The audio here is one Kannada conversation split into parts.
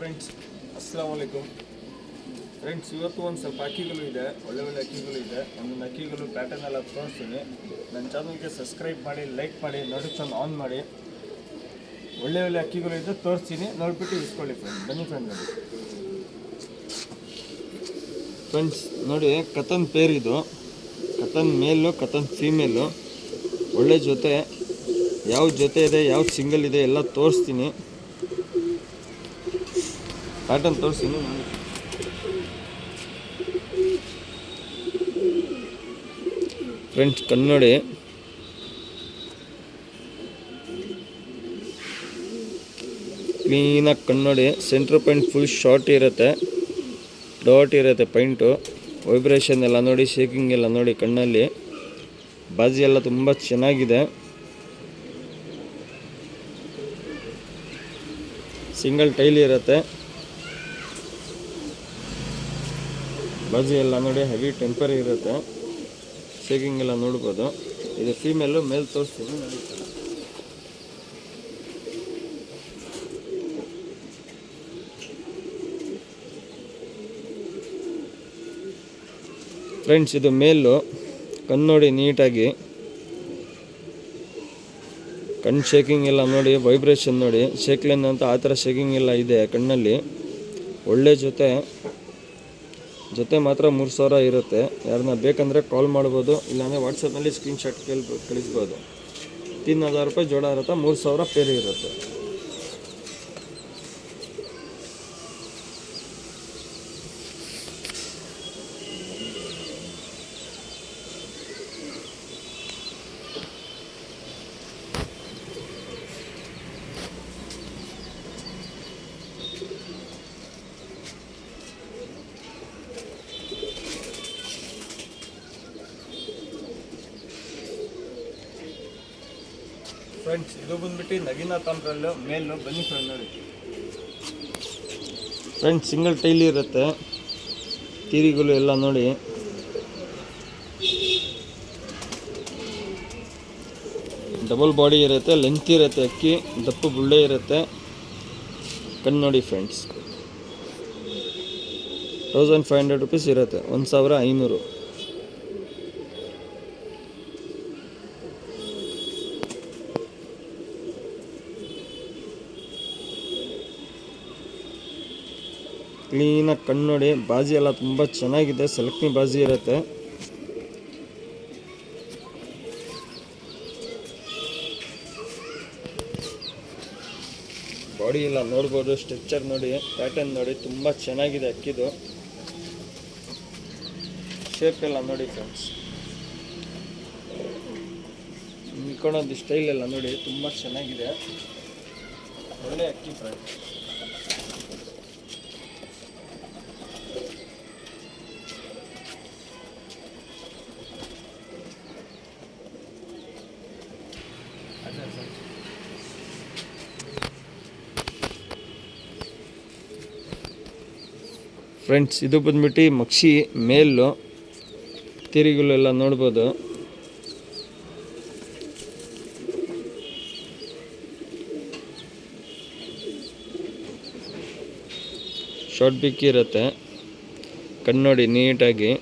ಫ್ರೆಂಡ್ಸ್, ಅಸ್ಸಲಾಮು ಅಲೈಕುಮ್. ಫ್ರೆಂಡ್ಸ್, ಇವತ್ತು ಒಂದು ಸ್ವಲ್ಪ ಅಕ್ಕಿಗಳು ಇದೆ, ಒಳ್ಳೆ ಅಕ್ಕಿಗಳು ಇದೆ. ಒಂದೊಂದು ಅಕ್ಕಿಗಳು ಪ್ಯಾಟರ್ನ್ ಎಲ್ಲ ತೋರಿಸ್ತೀನಿ. ನನ್ನ ಚಾನಲ್ಗೆ ಸಬ್ಸ್ಕ್ರೈಬ್ ಮಾಡಿ, ಲೈಕ್ ಮಾಡಿ, ನೋಟಿಫಿಕೇಶನ್ ಆನ್ ಮಾಡಿ. ಒಳ್ಳೆ ಅಕ್ಕಿಗಳು ಇದೆ, ತೋರಿಸ್ತೀನಿ, ನೋಡಿಬಿಟ್ಟು ಇಸ್ಕೊಳ್ಳಿ ಫ್ರೆಂಡ್. ಬನ್ನಿ ಫ್ರೆಂಡ್. ನೋಡಿ ಫ್ರೆಂಡ್ಸ್, ನೋಡಿ ಕತನ್ ಪೇರ್ ಇದು. ಕತನ್ ಮೇಲು, ಕತನ್ ಫೀಮೇಲು. ಒಳ್ಳೆ ಜೊತೆ, ಯಾವ ಜೊತೆ ಇದೆ, ಯಾವ ಸಿಂಗಲ್ ಇದೆ ಎಲ್ಲ ತೋರಿಸ್ತೀನಿ. ಪ್ಯಾಟರ್ನ್ ತೋರಿಸ್ತೀನಿ ನೋಡಿ. ಫ್ರೆಂಡ್ಸ್, ಕನ್ನಡಿ ಕ್ಲೀನಾಗಿ ಕನ್ನಡಿ. ಸೆಂಟ್ರ್ ಪಾಯಿಂಟ್ ಫುಲ್ ಶಾರ್ಟ್ ಇರುತ್ತೆ, ಡಾಟ್ ಇರುತ್ತೆ ಪಾಯಿಂಟು. ವೈಬ್ರೇಷನ್ ಎಲ್ಲ ನೋಡಿ, ಶೇಕಿಂಗ್ ಎಲ್ಲ ನೋಡಿ. ಕಣ್ಣಲ್ಲಿ ಬಾಜಿ ಎಲ್ಲ ತುಂಬ ಚೆನ್ನಾಗಿದೆ. ಸಿಂಗಲ್ ಟೈಲ್ ಇರುತ್ತೆ. ಬಾಜಿ ಎಲ್ಲ ನೋಡಿ, ಹೆವಿ ಟೆಂಪರ್ ಇರುತ್ತೆ. ಶೇಕಿಂಗ್ ಎಲ್ಲ ನೋಡ್ಬೋದು. ಇದು ಫೀಮೇಲು, ಮೇಲ್ ತೋರಿಸ್ತೀನಿ ನೋಡಿ. ಫ್ರೆಂಡ್ಸ್, ಇದು ಮೇಲು. ಕಣ್ಣು ನೋಡಿ ನೀಟಾಗಿ, ಕಣ್ಣು ಶೇಕಿಂಗ್ ಎಲ್ಲ ನೋಡಿ, ವೈಬ್ರೇಷನ್ ನೋಡಿ. ಶೇಕ್ಲೆನ್ ಅಂತ ಆ ಥರ ಶೇಕಿಂಗ್ ಎಲ್ಲ ಇದೆ ಕಣ್ಣಲ್ಲಿ. ಒಳ್ಳೆ ಜೊತೆ ಮಾತ್ರ 3000 ಇರುತ್ತೆ. ಯಾರನ್ನ ಬೇಕಂದರೆ ಕಾಲ್ ಮಾಡ್ಬೋದು, ಇಲ್ಲಾಂದರೆ ವಾಟ್ಸಪ್ನಲ್ಲಿ ಸ್ಕ್ರೀನ್ಶಾಟ್ ಕಳಿಸ್ಬೋದು. 3000 ರೂಪಾಯಿ ಜೋಡ ಇರುತ್ತೆ, 3000 ಪೇರ್ ಇರುತ್ತೆ. ಫ್ರೆಂಡ್ಸ್, ಇದು ಬಂದ್ಬಿಟ್ಟು ನಗಿನ ತಾಮ್ರಲ್ಲು ಮೇಲು. ಬನ್ನಿ ಫ್ರೆಂಡ್ ನೋಡಿ. ಫ್ರೆಂಡ್ಸ್, ಸಿಂಗಲ್ ಟೈಲ್ ಇರುತ್ತೆ. ತೀರಿಗಳು ಎಲ್ಲ ನೋಡಿ. ಡಬಲ್ ಬಾಡಿ ಇರುತ್ತೆ, ಲೆಂತ್ ಇರುತ್ತೆ ಅಕ್ಕಿ, ದಪ್ಪು ಬುಳ್ಳೆ ಇರುತ್ತೆ. ಕಣ್ಣು ನೋಡಿ ಫ್ರೆಂಡ್ಸ್. 1500 ರೂಪೀಸ್ ಇರುತ್ತೆ, 1500. ಕ್ಲೀನಾಗಿ ಕಣ್ಣು ನೋಡಿ. ಬಾಜಿ ಎಲ್ಲ ತುಂಬ ಚೆನ್ನಾಗಿದೆ, ಸೆಲೆಕ್ಟ್ನಿ ಬಾಜಿ ಇರುತ್ತೆ. ಬಾಡಿ ಎಲ್ಲ ನೋಡ್ಬೋದು, ಸ್ಟ್ರಕ್ಚರ್ ನೋಡಿ, ಪ್ಯಾಟರ್ನ್ ನೋಡಿ, ತುಂಬ ಚೆನ್ನಾಗಿದೆ ಅಕ್ಕಿದು. ಶೇಪ್ ಎಲ್ಲ ನೋಡಿ ಫ್ರೆಂಡ್ಸ್. ನಿಂತ್ಕೊಳ್ಳೋದು ಸ್ಟೈಲ್ ಎಲ್ಲ ನೋಡಿ, ತುಂಬ ಚೆನ್ನಾಗಿದೆ. ಒಳ್ಳೆ ಅಕ್ಕಿ ಫ್ರೆಂಡ್ಸ್. ಫ್ರೆಂಡ್ಸ್, ಇದು ಬಂದ್ಬಿಟ್ಟು ಮಕ್ಷಿ ಮೇಲು. ತಿರಿಗಳು ಎಲ್ಲ ನೋಡ್ಬೋದು. ಶಾರ್ಟ್ ಬಿಕ್ಕಿ ಇರುತ್ತೆ. ಕಣ್ಣು ನೋಡಿ ನೀಟಾಗಿ.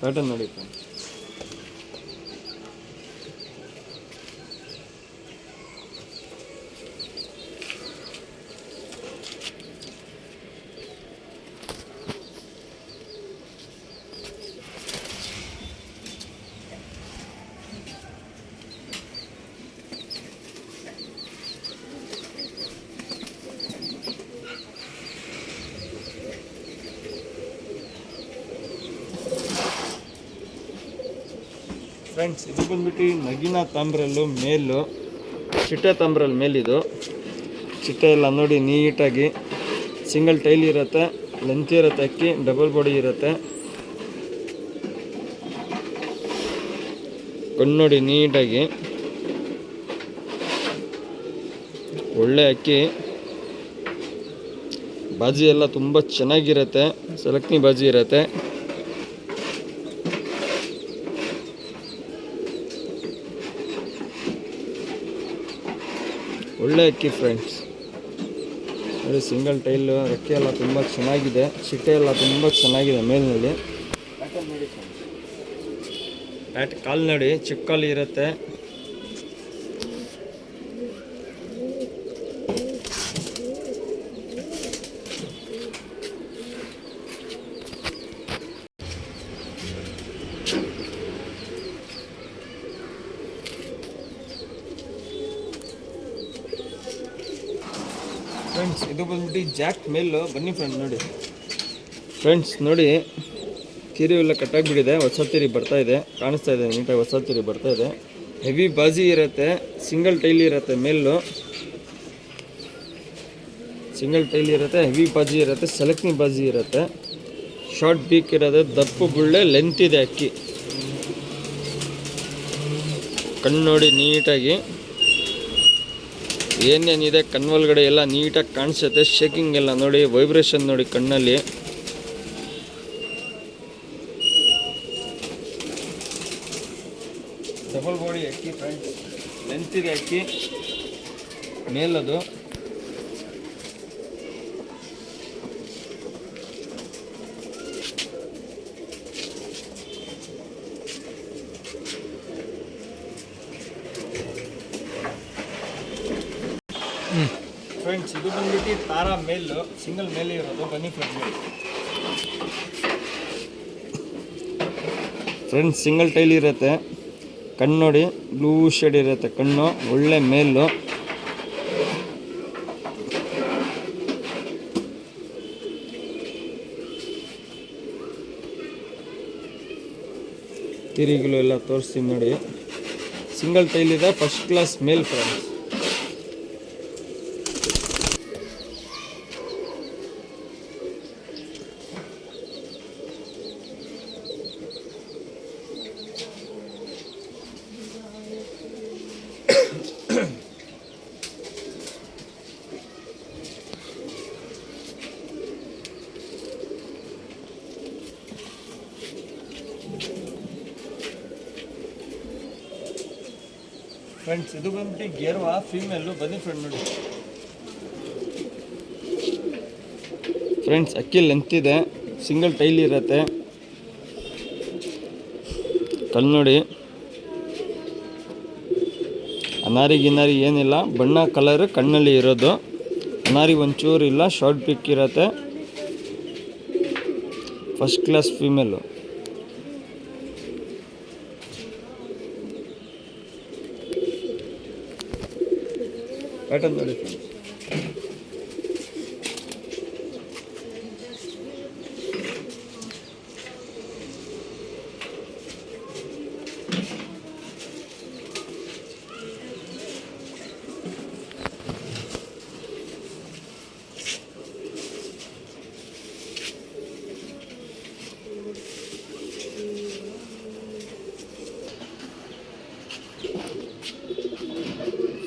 ಪ್ಯಾಟರ್ನ್ ನೋಡಿ ಫ್ರೆಂಡ್ಸ್. ಫ್ರೆಂಡ್ಸ್, ಇದು ಬಂದ್ಬಿಟ್ಟು ನಗಿನ ತಾಮ್ರಲ್ಲು ಮೇಲು. ಚಿಟ್ಟೆ ತಾಮ್ರಲ್ಲಿ ಮೇಲಿದು. ಚಿಟ್ಟೆ ಎಲ್ಲ ನೋಡಿ ನೀಟಾಗಿ. ಸಿಂಗಲ್ ಟೈಲ್ ಇರುತ್ತೆ, ಲೆಂತ್ ಇರುತ್ತೆ ಅಕ್ಕಿ, ಡಬಲ್ ಬಾಡಿ ಇರುತ್ತೆ. ಕಣ್ಣು ನೋಡಿ ನೀಟಾಗಿ. ಒಳ್ಳೆ ಅಕ್ಕಿ. ಬಾಜಿ ಎಲ್ಲ ತುಂಬ ಚೆನ್ನಾಗಿರುತ್ತೆ, ಸಲಕ್ನಿ ಬಾಜಿ ಇರುತ್ತೆ. ಒಳ್ಳೆ ಅಕ್ಕಿ ಫ್ರೆಂಡ್ಸ್. ನೋಡಿ ಸಿಂಗಲ್ ಟೈಲು, ರೆಕ್ಕೆ ಎಲ್ಲ ತುಂಬ ಚೆನ್ನಾಗಿದೆ, ಸಿಟ್ಟೆ ಎಲ್ಲ ತುಂಬ ಚೆನ್ನಾಗಿದೆ ಮೇಲಿನಲ್ಲಿ. ಕಾಲು ನೋಡಿ, ಚಿಕ್ಕ ಕಾಲು ಇರುತ್ತೆ. ಫ್ರೆಂಡ್ಸ್ ಇದು ಬಂದ್ಬಿಟ್ಟು ಜಾಕ್ ಮೇಲು. ಬನ್ನಿ ಫ್ರೆಂಡ್ಸ್ ನೋಡಿ. ಫ್ರೆಂಡ್ಸ್ ನೋಡಿ, ತಿರಿ ಎಲ್ಲ ಕಟ್ಟಾಗಿಬಿಟ್ಟಿದೆ, ಹೊಸ ತಿರಿ ಬರ್ತಾ ಇದೆ, ಕಾಣಿಸ್ತಾ ಇದೆ ನೀಟಾಗಿ, ಹೊಸ ತಿರಿ ಬರ್ತಾ ಇದೆ. ಹೆವಿ ಬಾಜಿ ಇರುತ್ತೆ, ಸಿಂಗಲ್ ಟೈಲ್ ಇರುತ್ತೆ ಮೇಲು, ಸಿಂಗಲ್ ಟೈಲ್ ಇರುತ್ತೆ, ಹೆವಿ ಬಾಜಿ ಇರುತ್ತೆ, ಸೆಲೆಕ್ಟ್ನಿ ಬಾಜಿ ಇರುತ್ತೆ, ಶಾರ್ಟ್ ಬೀಕ್ ಇರೋದು, ದಪ್ಪು ಗುಳ್ಳೆ, ಲೆಂತ್ ಇದೆ ಅಕ್ಕಿ. ಕಣ್ಣು ನೋಡಿ ನೀಟಾಗಿ, ಏನೇನಿದೆ ಕಣ್ಣೊಳಗಡೆ ಎಲ್ಲ ನೀಟಾಗಿ ಕಾಣಿಸುತ್ತೆ. ಶೇಕಿಂಗ್ ಎಲ್ಲ ನೋಡಿ, ವೈಬ್ರೇಷನ್ ನೋಡಿ ಕಣ್ಣಲ್ಲಿ. ಡಬಲ್ ಬಾಡಿ ಅಕ್ಕಿ ಫ್ರೆಂಡ್ಸ್, ಲೆಂತ್ ಇದೆ ಅಕ್ಕಿ ಮೇಲದು. ಫ್ರೆಂಡ್ಸ್ ಇದು ಬಂದ್ಬಿಟ್ಟು ತಾರಾ ಮೇಲು, ಸಿಂಗಲ್ ಮೇಲೆ ಇರೋದು. ಬನ್ನಿ ಫ್ರೆಂಡ್ಸ್ ಸಿಂಗಲ್ ಟೈಲ್ ಇರುತ್ತೆ. ಕಣ್ಣು ನೋಡಿ, ಬ್ಲೂ ಶೇಡ್ ಇರುತ್ತೆ ಕಣ್ಣು, ಒಳ್ಳೆ ಮೇಲು. ತಿರಿಗಳು ಎಲ್ಲ ತೋರಿಸ್ತೀನಿ ನೋಡಿ. ಸಿಂಗಲ್ ಟೈಲ್ ಇದೆ, ಫಸ್ಟ್ ಕ್ಲಾಸ್ ಮೇಲ್ ಫ್ರೆಂಡ್ಸ್. ಫ್ರೆಂಡ್ಸ್ ಇದು ಬಂದ್ಬಿಟ್ಟು ಗೇರ್ವಾ ಫೀಮೇಲು. ಬನ್ನಿ ಫ್ರೆಂಡ್ ನೋಡಿ. ಫ್ರೆಂಡ್ಸ್ ಅಕ್ಕಿ ಲೆಂತ್ ಇದೆ, ಸಿಂಗಲ್ ಟೈಲ್ ಇರುತ್ತೆ. ಕಲ್ಲು ನೋಡಿ, ಅನಾರಿ ಗಿನಾರಿ ಏನಿಲ್ಲ, ಬಣ್ಣ ಕಲರ್ ಕಣ್ಣಲ್ಲಿ ಇರೋದು. ಅನಾರಿ ಒಂಚೂರು ಇಲ್ಲ, ಶಾರ್ಟ್ ಪಿಕ್ ಇರುತ್ತೆ, ಫಸ್ಟ್ ಕ್ಲಾಸ್ ಫೀಮೇಲು. ಪ್ಯಾಟರ್ನ್ ನೋಡಿ ಫ್ರೆಂಡ್ಸ್.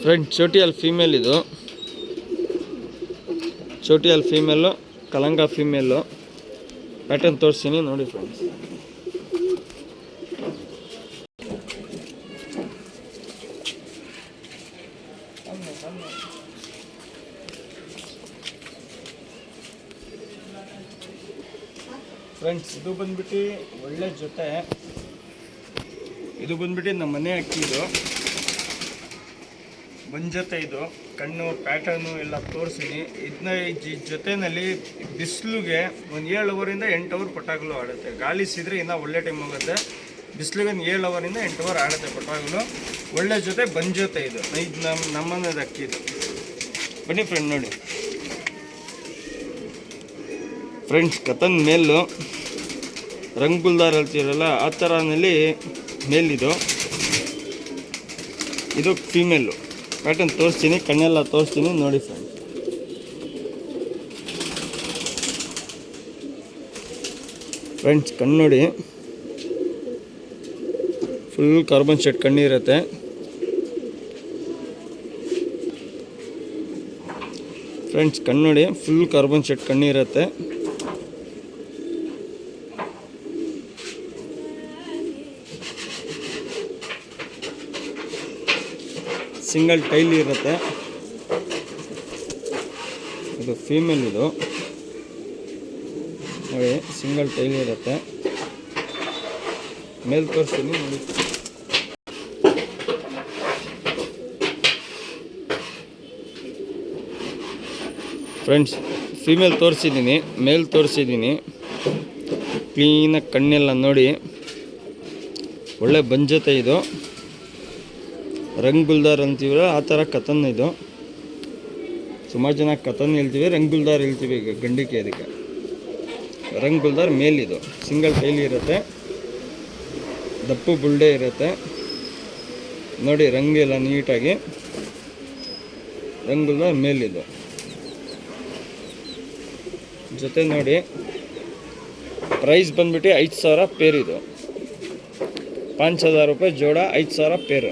ಫ್ರೆಂಡ್ ಚೋಟಿಯಲ್ ಫೀಮೇಲ್ ಇದು, ಚೋಟಿಯಲ್ ಫೀಮೇಲು, ಕಲಂಗ ಫೀಮೇಲು. ಪ್ಯಾಟರ್ನ್ ತೋರಿಸ್ತೀನಿ ನೋಡಿ ಫ್ರೆಂಡ್ಸ್. ಫ್ರೆಂಡ್ಸ್ ಇದು ಬಂದ್ಬಿಟ್ಟು ಒಳ್ಳೆ ಜೊತೆ. ಇದು ಬಂದ್ಬಿಟ್ಟು ನಮ್ಮ ಮನೆ ಅಕ್ಕಿದು ಬಂಜೊತೆ. ಇದು ಕಣ್ಣು ಪ್ಯಾಟರ್ನು ಎಲ್ಲ ತೋರಿಸಿನಿ. ಇದನ್ನ ಈ ಜೊತೆಯಲ್ಲಿ ಬಿಸಿಲಿಗೆ ಒಂದು 7 ಅವರಿಂದ 8 ಅವರ್ ಪಟಾಗಲು ಆಡುತ್ತೆ. ಗಾಳಿ ಸಿದ್ರೆ ಇನ್ನೂ ಒಳ್ಳೆ ಟೈಮ್ ಹೋಗುತ್ತೆ. ಬಿಸಿಲಿಗೆ ಒಂದು 7 ಅವರಿಂದ 8 ಅವರ್ ಆಡುತ್ತೆ ಪಟಾಗಲು. ಒಳ್ಳೆ ಜೊತೆ ಬಂಜೊತೆ ಇದು. ಇದು ನಮ್ಮನೇದು ಅಕ್ಕಿದು. ಬನ್ನಿ ಫ್ರೆಂಡ್ ನೋಡಿ. ಫ್ರೆಂಡ್ಸ್ ಕತನ್ ಮೇಲು, ರಂಗ್ ಗುಲ್ದಾರ್ ಹೇಳ್ತೀರಲ್ಲ ಆ ಥರನಲ್ಲಿ ಮೇಲಿದು. ಇದು ಫೀಮೇಲು. ಪ್ಯಾಟರ್ನ್ ತೋರಿಸ್ತೀನಿ, ಕಣ್ಣೆಲ್ಲ ತೋರಿಸ್ತೀನಿ ನೋಡಿ ಫ್ರೆಂಡ್ಸ್. ಫ್ರೆಂಡ್ಸ್ ಕಣ್ಣು ನೋಡಿ, ಫುಲ್ ಕಾರ್ಬನ್ ಶೇಡ್ ಕಣ್ಣಿರುತ್ತೆ. ಫ್ರೆಂಡ್ಸ್ ಕಣ್ಣು ನೋಡಿ, ಫುಲ್ ಕಾರ್ಬನ್ ಶೆಡ್ ಕಣ್ಣು ಇರುತ್ತೆ. ಸಿಂಗಲ್ ಟೈಲ್ ಇರುತ್ತೆ. ಇದು ಫೀಮೇಲ್, ಇದು ನೋಡಿ ಸಿಂಗಲ್ ಟೈಲ್ ಇರುತ್ತೆ. ಮೇಲ್ ತೋರಿಸ್ತೀನಿ ನೋಡಿ. ಫ್ರೆಂಡ್ಸ್ ಫೀಮೇಲ್ ತೋರಿಸಿದ್ದೀನಿ, ಮೇಲ್ ತೋರಿಸಿದ್ದೀನಿ. ಕ್ಲೀನಾಗಿ ಕಣ್ಣೆಲ್ಲ ನೋಡಿ, ಒಳ್ಳೆ ಬಂಜತೆ ಇದು. ರಂಗ್ ಗುಲ್ದಾರ್ ಅಂತೀವಲ್ಲ ಆ ಥರ ಕತನ್ ಇದು. ಸುಮಾರು ಜನ ಕತನ್ ಹೇಳ್ತೀವಿ, ರಂಗ್ ಗುಲ್ದಾರ್ ಹೇಳ್ತೀವಿ. ಈಗ ಗಂಡಿಕೆ ಅದಕ್ಕೆ ರಂಗ್ ಗುಲ್ದಾರ್ ಮೇಲಿದು. ಸಿಂಗಲ್ ಟೈಲ್ ಇರುತ್ತೆ, ದಪ್ಪು ಬುಲ್ಡೆ ಇರುತ್ತೆ ನೋಡಿ. ರಂಗೆಲ್ಲ ನೀಟಾಗಿ ರಂಗ್ ಗುಲ್ದಾರ್ ಮೇಲಿದು. ಜೊತೆ ನೋಡಿ ಪ್ರೈಸ್ ಬಂದ್ಬಿಟ್ಟು 5,000 ಪೇರ್ ಇದು. 5,000 ರೂಪಾಯಿ ಜೋಡ, 5,000 ಪೇರು.